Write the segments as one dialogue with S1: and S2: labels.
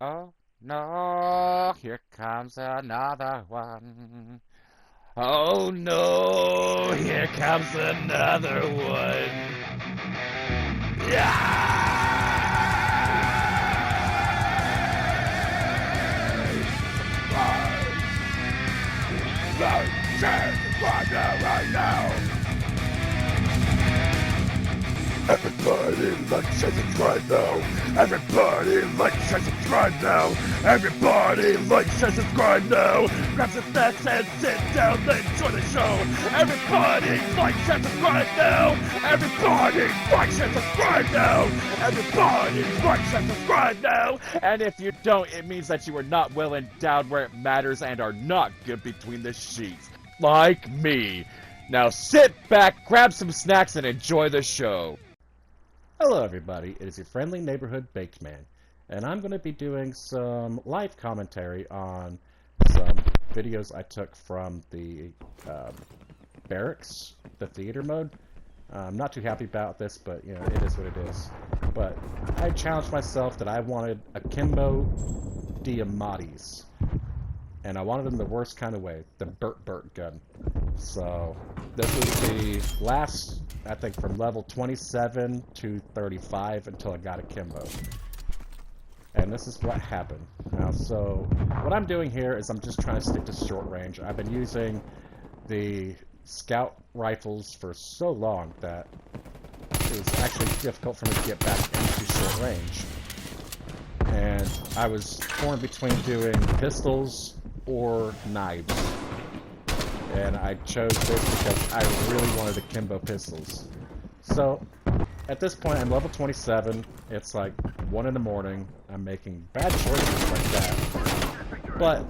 S1: Oh no, here comes another one. Oh no, here comes another one. Right now. Everybody likes and subscribe now. Everybody likes and subscribe now. Everybody likes and subscribe now. Grab some snacks and sit down and enjoy the show. Everybody likes and subscribe now. Everybody likes and subscribe now. Everybody likes and subscribe now. And if you don't, it means that you are not well endowed where it matters and are not good between the sheets. Like me. Now sit back, grab some snacks, and enjoy the show. Hello everybody, it is your friendly neighborhood baked man, and I'm going to be doing some live commentary on some videos I took from the barracks, the theater mode. I'm not too happy about this, but you know, it is what it is. But I challenged myself that I wanted Akimbo Diamattis, and I wanted them the worst kind of way, the Burt gun. So this was the last, I think, from level 27 to 35 until I got Akimbo. And this is what happened. Now, so what I'm doing here is I'm just trying to stick to short range. I've been using the scout rifles for so long that it was actually difficult for me to get back into short range. And I was torn between doing pistols or knives. And I chose this because I really wanted Akimbo pistols. So, at this point, I'm level 27. It's like 1 in the morning. I'm making bad choices like that. But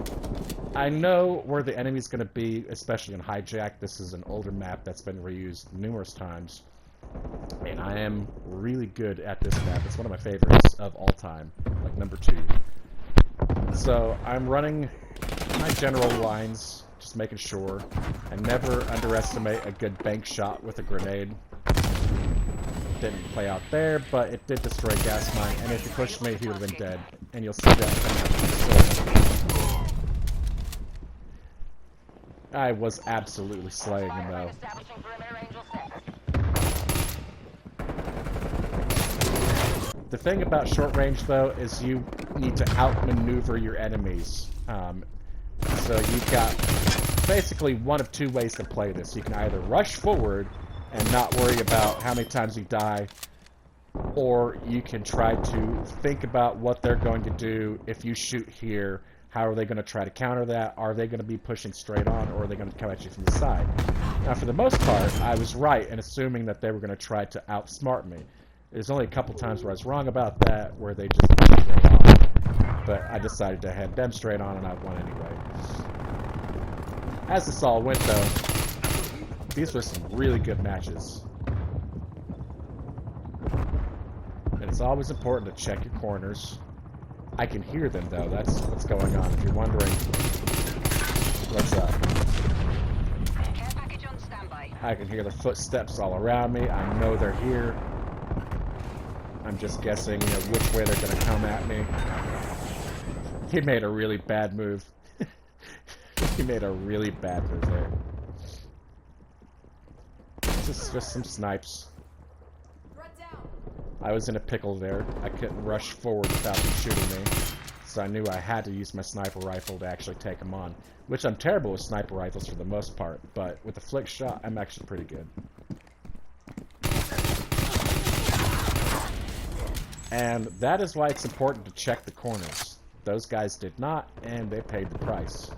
S1: I know where the enemy's going to be, especially in Hijack. This is an older map that's been reused numerous times. And I am really good at this map. It's one of my favorites of all time, like number 2. So, I'm running my general lines, just making sure. I never underestimate a good bank shot with a grenade. Didn't play out there, but it did destroy a gas mine, and if he pushed me, he would have been dead. And you'll see that. I was absolutely slaying him, though. The thing about short range, though, is you need to outmaneuver your enemies. So you've got basically one of 2 ways to play this. You can either rush forward and not worry about how many times you die, or you can try to think about what they're going to do if you shoot here. How are they going to try to counter that? Are they going to be pushing straight on, or are they going to come at you from the side? Now, for the most part, I was right in assuming that they were going to try to outsmart me. There's only a couple times where I was wrong about that, where they just went straight on. But I decided to head them straight on, and I won anyway. As this all went, though, these were some really good matches. And it's always important to check your corners. I can hear them, though. That's what's going on. If you're wondering what's up.
S2: Care package on standby.
S1: I can hear the footsteps all around me. I know they're here. I'm just guessing, you know, which way they're going to come at me. He made a really bad move. He made a really bad move there. Just some snipes. I was in a pickle there. I couldn't rush forward without them shooting me. So I knew I had to use my sniper rifle to actually take them on. Which I'm terrible with sniper rifles for the most part. But with a flick shot, I'm actually pretty good. And that is why it's important to check the corners. Those guys did not, and they paid the price.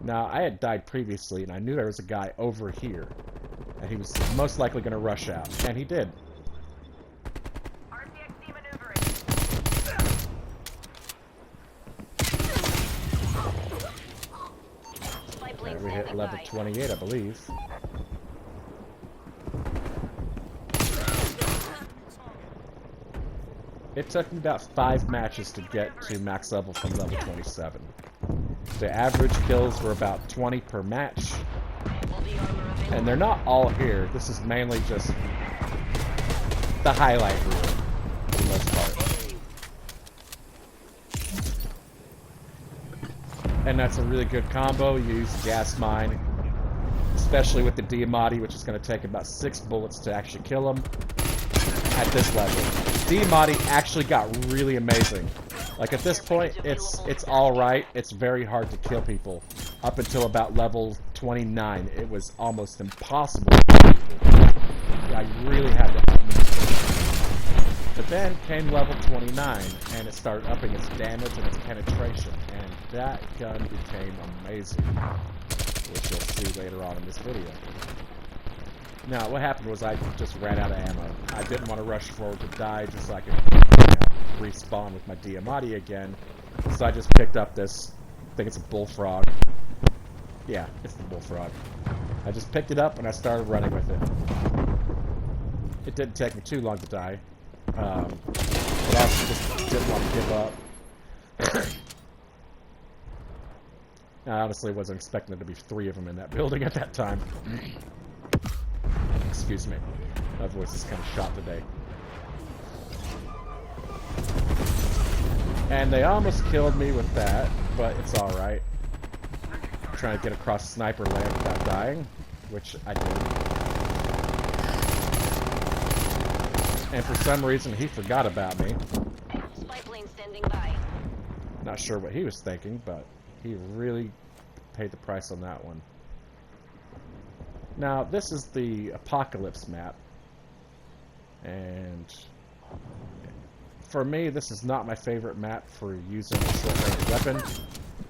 S1: Now, I had died previously, and I knew there was a guy over here. And he was most likely going to rush out. And he did.
S2: RCXD maneuvering.
S1: Okay, we hit level 28, I believe. It took me about 5 matches to get to max level from level 27. The average kills were about 20 per match. And they're not all here. This is mainly just the highlight reel, for the most part. And that's a really good combo. You use the gas mine, especially with the Diamatti, which is going to take about 6 bullets to actually kill him at this level. Diamatti actually got really amazing. Like at this point, it's alright. It's very hard to kill people. Up until about level 29, it was almost impossible to kill people. I really had to up me. But then came level 29, and it started upping its damage and its penetration. And that gun became amazing, which you'll see later on in this video. Now, what happened was I just ran out of ammo. I didn't want to rush forward to die just so I could respawn with my Diamatti again. So I just picked up this, I think it's a bullfrog. Yeah, it's the bullfrog. I just picked it up and I started running with it. It didn't take me too long to die. But I also just didn't want to give up. I honestly wasn't expecting there to be 3 of them in that building at that time. Excuse me. My voice is kind of shot today. And they almost killed me with that, but it's alright. Trying to get across sniper land without dying, which I did. And for some reason, he forgot about me.
S2: Spy plane standing by.
S1: Not sure what he was thinking, but he really paid the price on that one. Now, this is the Apocalypse map. And for me, this is not my favorite map for using a short-range weapon.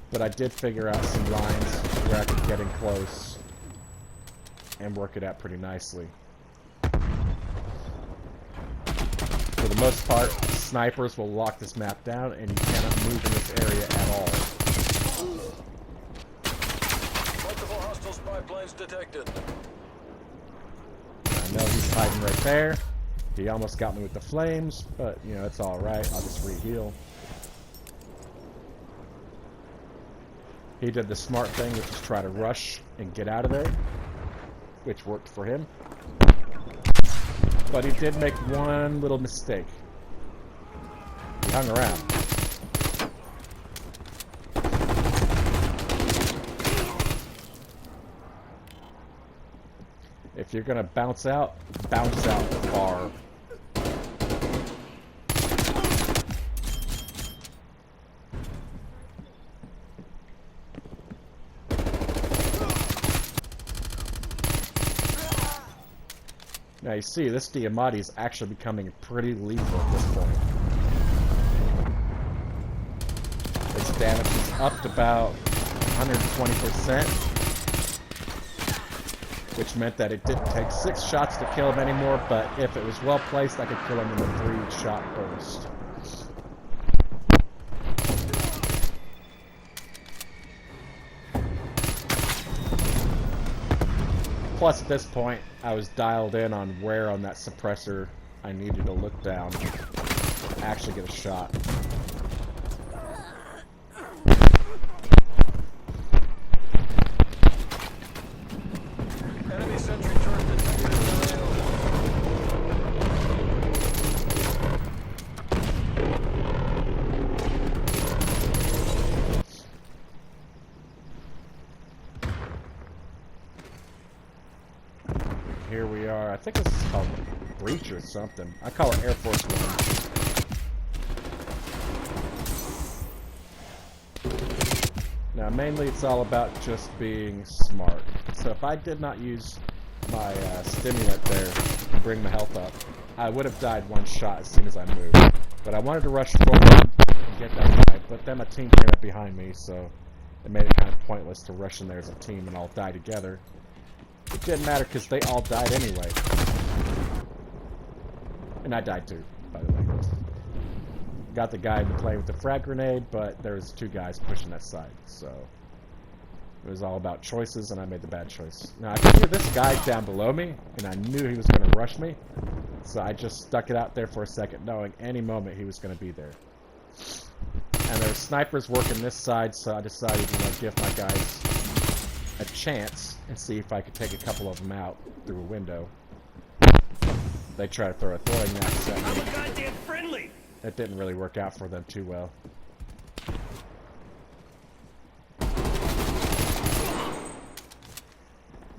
S1: But I did figure out some lines where I could get in close and work it out pretty nicely. For the most part, snipers will lock this map down and you cannot move in this area at all.
S3: Multiple hostile spy planes detected.
S1: I know he's hiding right there. He almost got me with the flames, but you know, it's alright. I'll just re-heal. He did the smart thing, which is try to rush and get out of there, which worked for him. But he did make one little mistake. He hung around. If you're gonna bounce out far. Now you see, this Diamatti is actually becoming pretty lethal at this point. Its damage is up to about 120%, which meant that it didn't take 6 shots to kill him anymore, but if it was well placed, I could kill him in a 3-shot burst. Plus, at this point, I was dialed in on where on that suppressor I needed to look down to actually get a shot.
S3: Enemy sentry turret detected in the
S1: Here we are. I think this is called Breach or something. I call it Air Force One. Now, mainly it's all about just being smart. So if I did not use my stimulant there to bring my health up, I would have died 1 shot as soon as I moved. But I wanted to rush forward and get that guy, but then my team came up behind me, so it made it kind of pointless to rush in there as a team and all die together. It didn't matter because they all died anyway. And I died too, by the way. Got the guy in the plane with the frag grenade, but there was 2 guys pushing that side, so it was all about choices, and I made the bad choice. Now, I could hear this guy down below me, and I knew he was going to rush me, so I just stuck it out there for a second, knowing any moment he was going to be there. And there were snipers working this side, so I decided to give my guys a chance and see if I could take a couple of them out through a window. They tried to throw a throwing knife at me.
S3: goddamn friendly.
S1: It didn't really work out for them too well.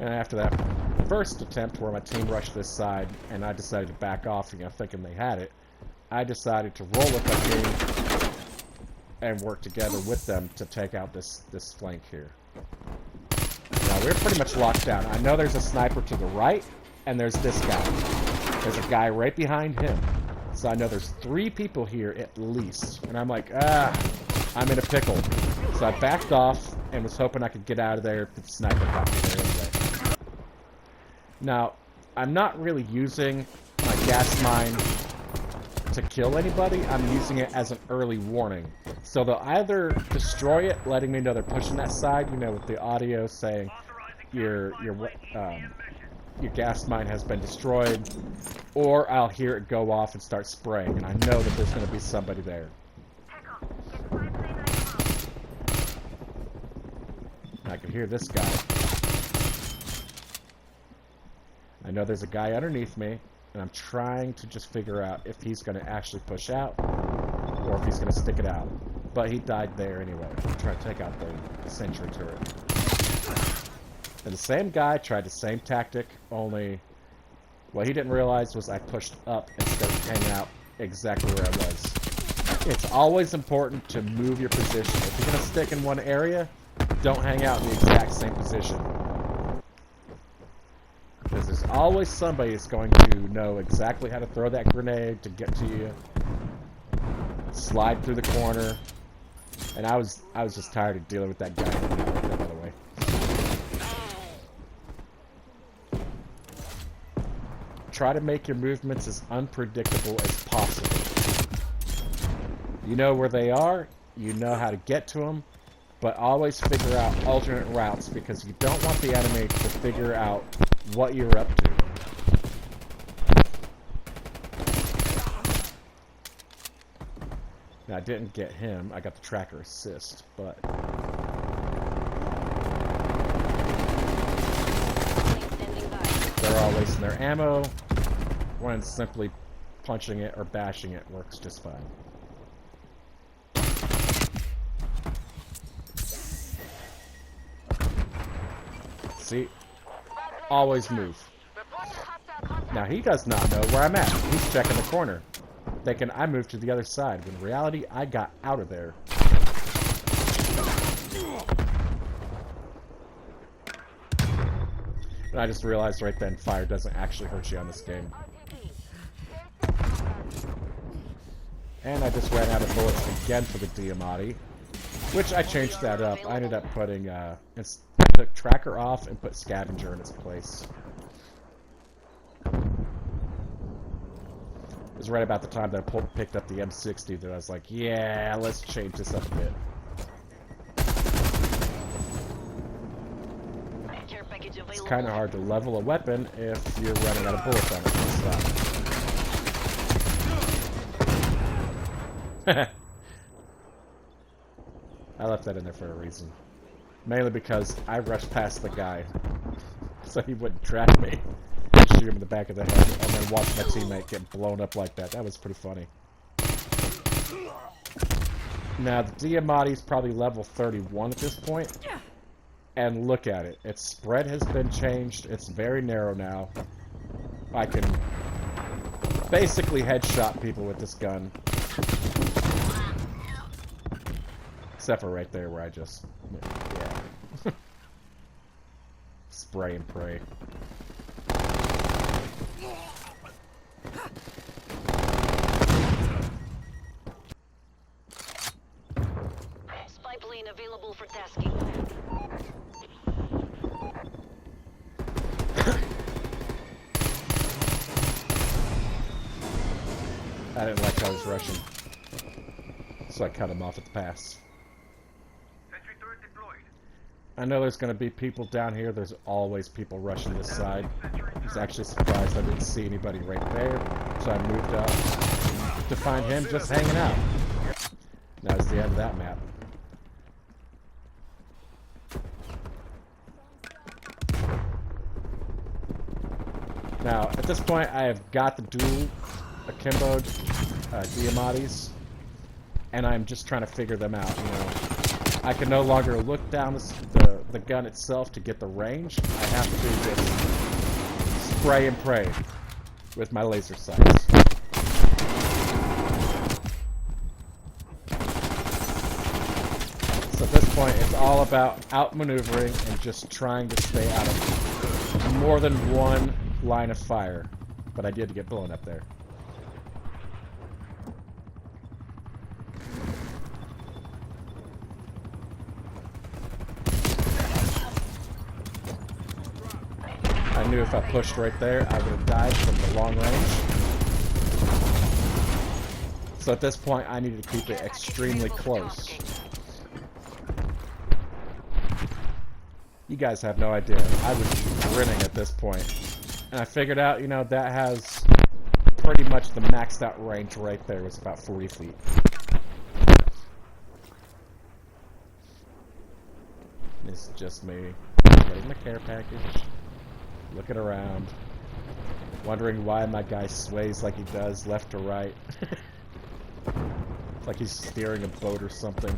S1: And after that first attempt where my team rushed this side and I decided to back off, thinking they had it, I decided to roll with my team and work together with them to take out this flank here. Now, we're pretty much locked down. I know there's a sniper to the right, and there's this guy. There's a guy right behind him. So I know there's 3 people here at least. And I'm like, I'm in a pickle. So I backed off and was hoping I could get out of there if the sniper got me there anyway. Now, I'm not really using my gas mine to kill anybody. I'm using it as an early warning. So they'll either destroy it, letting me know they're pushing that side, with the audio saying your gas mine has been destroyed, or I'll hear it go off and start spraying, and I know that there's going to be somebody there. I can hear this guy. I know there's a guy underneath me, and I'm trying to just figure out if he's going to actually push out or if he's going to stick it out. But he died there anyway. I'm trying to take out the sentry turret. And the same guy tried the same tactic, only what he didn't realize was I pushed up instead of hanging out exactly where I was. It's always important to move your position. If you're going to stick in one area, don't hang out in the exact same position. Because there's always somebody that's going to know exactly how to throw that grenade to get to you. Slide through the corner. And I was just tired of dealing with that guy like that, by the way. Try to make your movements as unpredictable as possible. You know where they are, you know how to get to them, but always figure out alternate routes because you don't want the enemy to figure out what you're up to. Now, I didn't get him. I got the tracker assist, but... They're all wasting their ammo, when simply punching it or bashing it works just fine. See? Always move. Now, he does not know where I'm at. He's checking the corner, thinking I moved to the other side, when in reality, I got out of there. And I just realized right then, fire doesn't actually hurt you on this game. And I just ran out of bullets again for the Diamatti, which I changed that up. I ended up putting, I took tracker off and put scavenger in its place. It was right about the time that I picked up the M60 that I was like, yeah, let's change this up a bit. It's kind of hard to level a weapon if you're running out of bullets on it. I left that in there for a reason. Mainly because I rushed past the guy so he wouldn't trap me. Shoot him in the back of the head and then watch my teammate get blown up like that. That was pretty funny. Now, the Diamatti's probably level 31 at this point. And look at it. Its spread has been changed. It's very narrow now. I can basically headshot people with this gun. Except for right there where I just... yeah. Spray and pray.
S2: Spy plane available for tasking.
S1: I didn't like how he was rushing, so I cut him off at the pass. I know there's going to be people down here. There's always people rushing this side. I was actually surprised I didn't see anybody right there, so I moved up to find him just hanging out. That was the end of that map. Now, at this point, I have got the dual Akimbo Diamattis, and I'm just trying to figure them out. I can no longer look down the gun itself to get the range, I have to just spray and pray with my laser sights. So at this point, it's all about outmaneuvering and just trying to stay out of more than one line of fire. But I did get blown up there. I knew if I pushed right there, I would have died from the long range. So at this point, I needed to keep it extremely close. You guys have no idea. I was grinning at this point. And I figured out, you know, that has pretty much the maxed out range right there. Was about 40 feet. This is just me getting the care package, looking around, wondering why my guy sways like he does left to right. It's like he's steering a boat or something.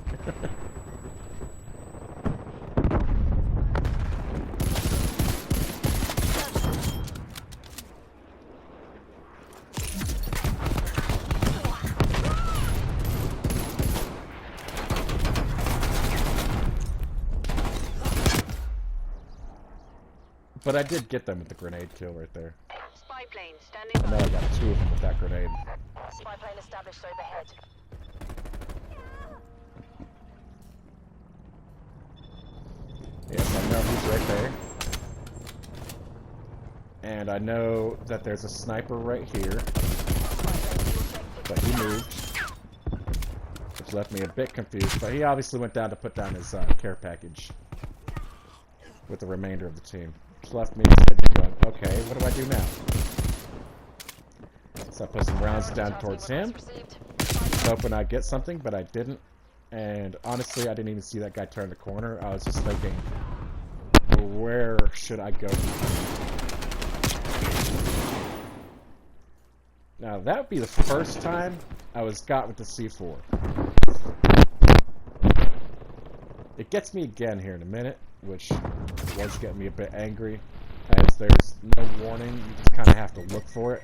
S1: But I did get them with the grenade kill right there.
S2: Spy plane
S1: I
S2: standing
S1: know
S2: by.
S1: I got 2 of them with that grenade.
S2: Spy plane established overhead.
S1: Yes, I know he's right there. And I know that there's a sniper right here. But he moved. Which left me a bit confused. But he obviously went down to put down his care package. With the remainder of the team. Which left me going, okay, what do I do now? So I put some rounds down towards him. Hoping I'd get something, but I didn't. And honestly, I didn't even see that guy turn the corner. I was just thinking, where should I go? Now, that would be the first time I was got with the C4. It gets me again here in a minute, which was getting me a bit angry, as there's no warning. You just kind of have to look for it.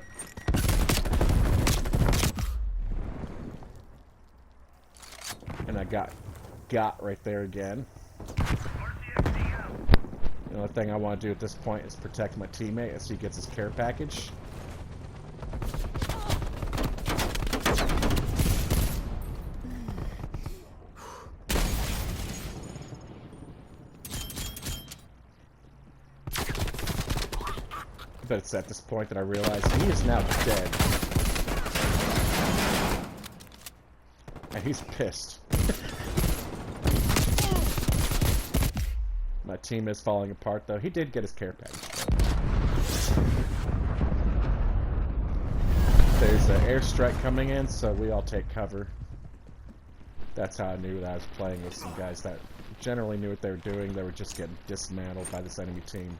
S1: And I got right there again. The only thing I want to do at this point is protect my teammate as he gets his care package. But it's at this point that I realize he is now dead. And he's pissed. My team is falling apart, though. He did get his care package, though. There's an airstrike coming in, so we all take cover. That's how I knew that I was playing with some guys that generally knew what they were doing. They were just getting dismantled by this enemy team.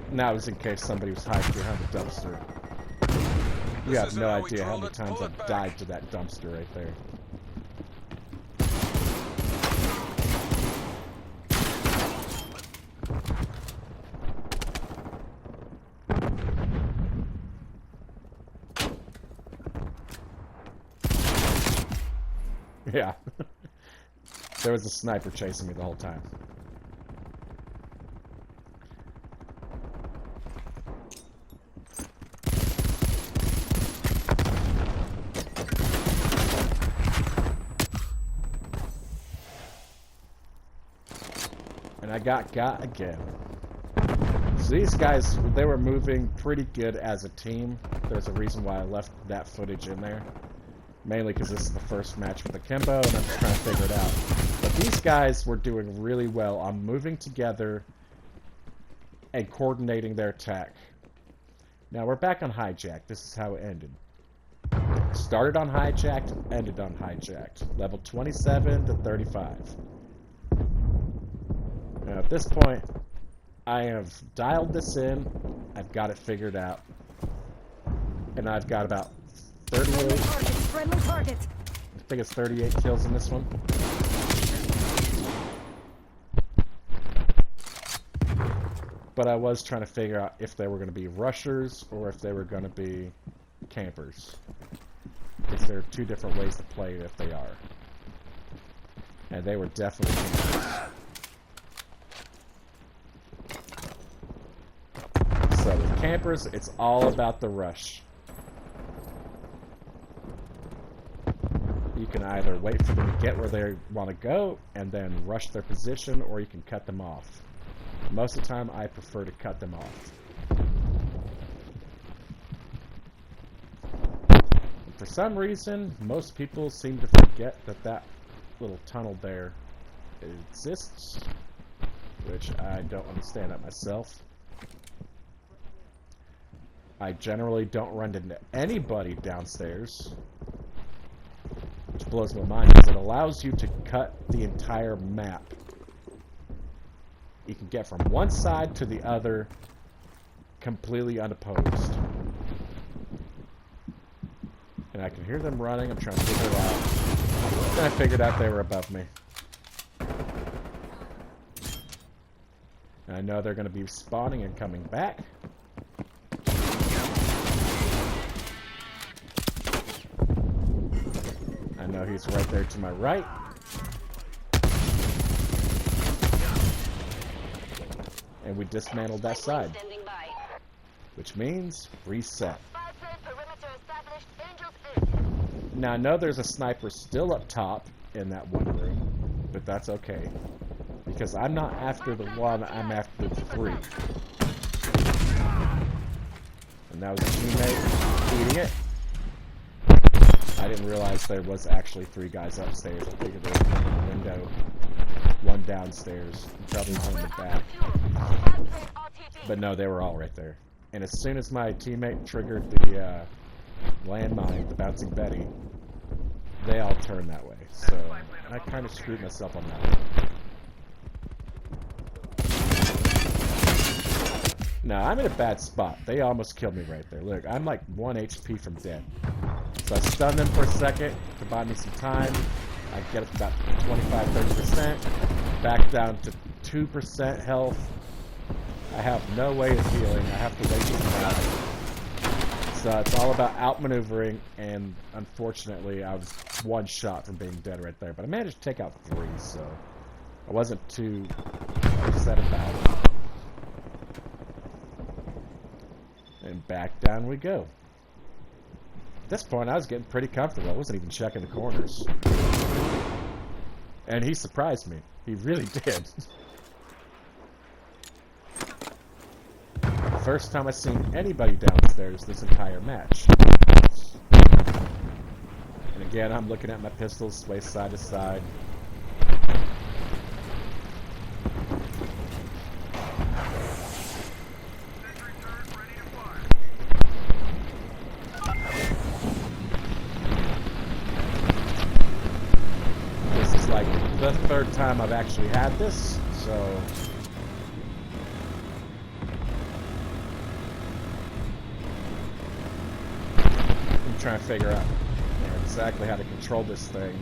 S1: And that was in case somebody was hiding behind the dumpster. You have no idea how many times I've died to that dumpster right there. Yeah. There was a sniper chasing me the whole time. And I got again. So these guys, they were moving pretty good as a team. There's a reason why I left that footage in there. Mainly because this is the first match with Akimbo, and I'm just trying to figure it out. But these guys were doing really well on moving together and coordinating their attack. Now we're back on hijacked. This is how it ended. Started on hijacked, ended on hijacked. Level 27 to 35. Now at this point, I have dialed this in. I've got it figured out. And I've got about 38.
S4: Friendly target.
S1: I think it's 38 kills in this one. but I was trying to figure out if they were going to be rushers or if they were going to be campers. Because there are two different ways to play it if they are. And they were definitely campers. So with campers, it's all about the rush. You can either wait for them to get where they want to go and then rush their position, or you can cut them off. Most of the time, I prefer to cut them off. And for some reason, most people seem to forget that that little tunnel there exists, which I don't understand that myself. I generally don't run into anybody downstairs, which blows my mind because it allows you to cut the entire map. You can get from one side to the other completely unopposed. And I can hear them running. I'm trying to figure it out. Then I figured out they were above me. And I know they're going to be spawning and coming back. I know he's right there to my right. And we dismantled that side. Which means reset. Now I know there's a sniper still up top in that one room, but that's okay. Because I'm not after the one, I'm after the three. And that was a teammate eating it. I didn't realize there was actually three guys upstairs. I figured there was one in the window, one downstairs, and probably one in the back. But no, they were all right there. And as soon as my teammate triggered the landmine, the bouncing Betty, they all turned that way. So I kind of screwed myself on that one. Now, I'm in a bad spot. They almost killed me right there. Look, I'm like 1 HP from dead. So I stunned them for a second to buy me some time. I get up to about 25-30%. Back down to 2% health. I have no way of healing. I have to wait for them out. So it's all about outmaneuvering, and unfortunately, I was one shot from being dead right there. But I managed to take out 3, so I wasn't too upset about it. And back down we go. At this point, I was getting pretty comfortable. I wasn't even checking the corners. And he surprised me. He really did. First time I've seen anybody downstairs this entire match. And again, I'm looking at my pistols, sway side to side. This is like the 3rd time I've actually had this, so... trying to figure out exactly how to control this thing.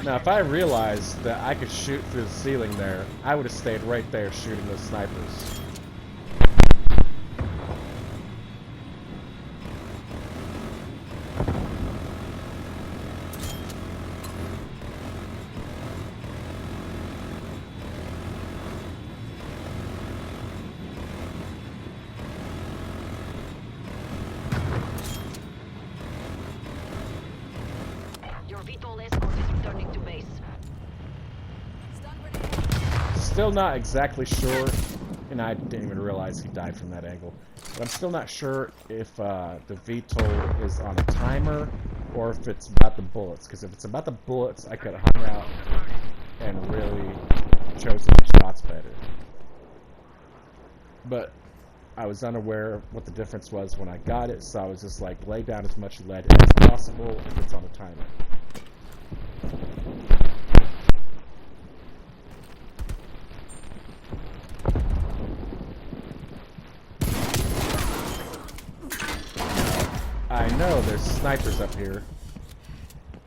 S1: Now, if I realized that I could shoot through the ceiling there, I would have stayed right there shooting those snipers. Still not exactly sure, and I didn't even realize he died from that angle, but I'm still not sure if the VTOL is on a timer or if it's about the bullets, because if it's about the bullets, I could have hung out and really chosen the shots better. But I was unaware of what the difference was when I got it, so I was just like, lay down as much lead as possible if it's on a timer. know there's snipers up here.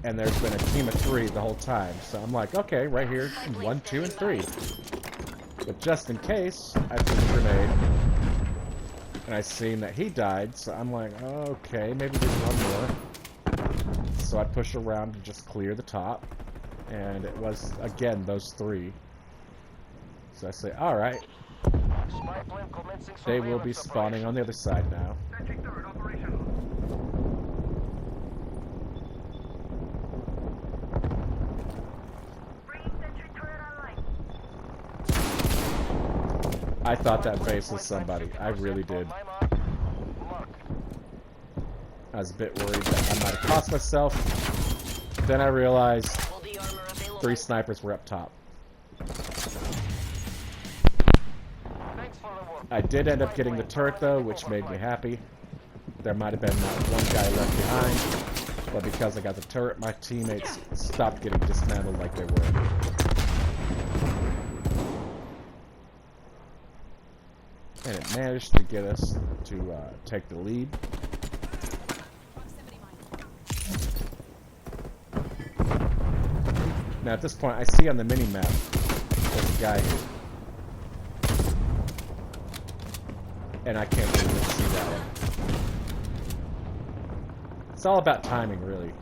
S1: And there's been a team of 3 the whole time. So I'm like, okay, right here, 1, 2, and 3. But just in case, I threw a grenade. And I seen that he died, so I'm like, okay, maybe there's one more. So I push around to just clear the top. And it was, again, those 3. So I say, alright. They will be spawning on the other side now. I thought that base was somebody. I really did. I was a bit worried that I might have cost myself. Then I realized 3 snipers were up top. I did end up getting the turret though, which made me happy. There might have been one guy left behind, but because I got the turret, my teammates stopped getting dismantled like they were. And it managed to get us to take the lead. Now at this point, I see on the mini-map, there's a guy here. And I can't really see that one. It's all about timing, really.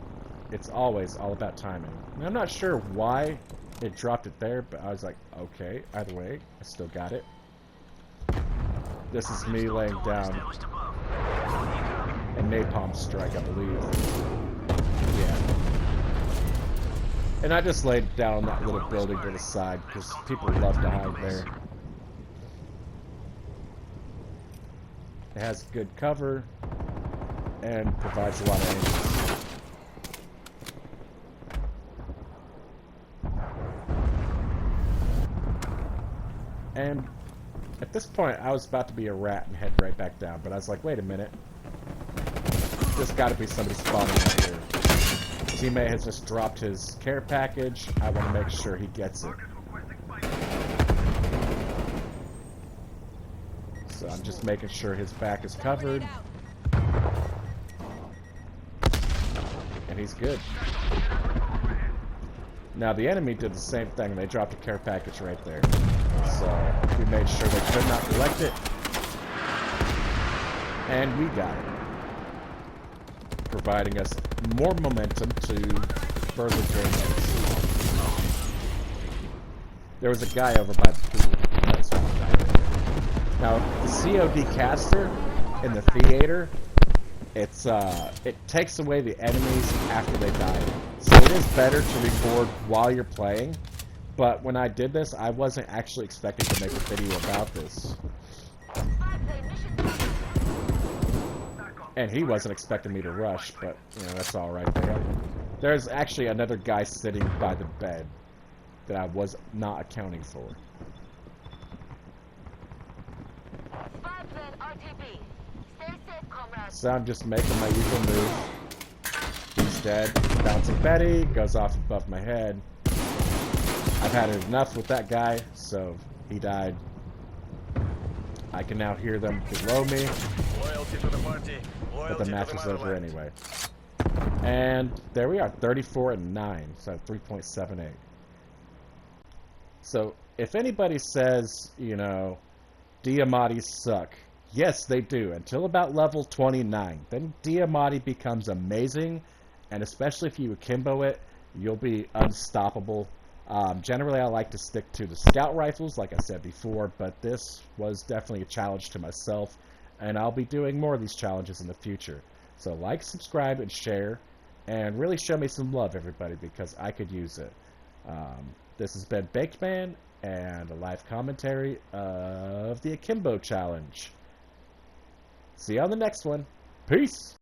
S1: It's always all about timing. And I'm not sure why it dropped it there, but I was like, okay, either way, I still got it. This is me laying down a napalm strike, I believe. Yeah. And I just laid down that little building to the side because people love to hide there. It has good cover and provides a lot of aim. And at this point, I was about to be a rat and head right back down, but I was like, wait a minute. There's got to be somebody spawning out here. Teammate has just dropped his care package. I want to make sure he gets it. So I'm just making sure his back is covered. And he's good. Now the enemy did the same thing. They dropped a care package right there. So we made sure they could not collect it. And we got it. Providing us more momentum to further gain this. There was a guy over by the pool. That's one guy right there. Now, the COD caster in the theater, it takes away the enemies after they die. So it is better to record while you're playing. But when I did this, I wasn't actually expecting to make a video about this. And he wasn't expecting me to rush, but, you know, that's alright there. There's actually another guy sitting by the bed that I was not accounting for. So I'm just making my usual move. He's dead. Bouncing Betty, goes off above my head. I've had enough with that guy, so he died. I can now hear them below me. But the match is over anyway. And there we are, 34-9, so 3.78. So if anybody says, you know, Diamattis suck, yes, they do, until about level 29. Then Diamatti becomes amazing, and especially if you akimbo it, you'll be unstoppable. Generally, I like to stick to the scout rifles, like I said before, but this was definitely a challenge to myself, and I'll be doing more of these challenges in the future. So like, subscribe, and share, and really show me some love, everybody, because I could use it. This has been Baked Man, and a live commentary of the Akimbo Challenge. See you on the next one. Peace!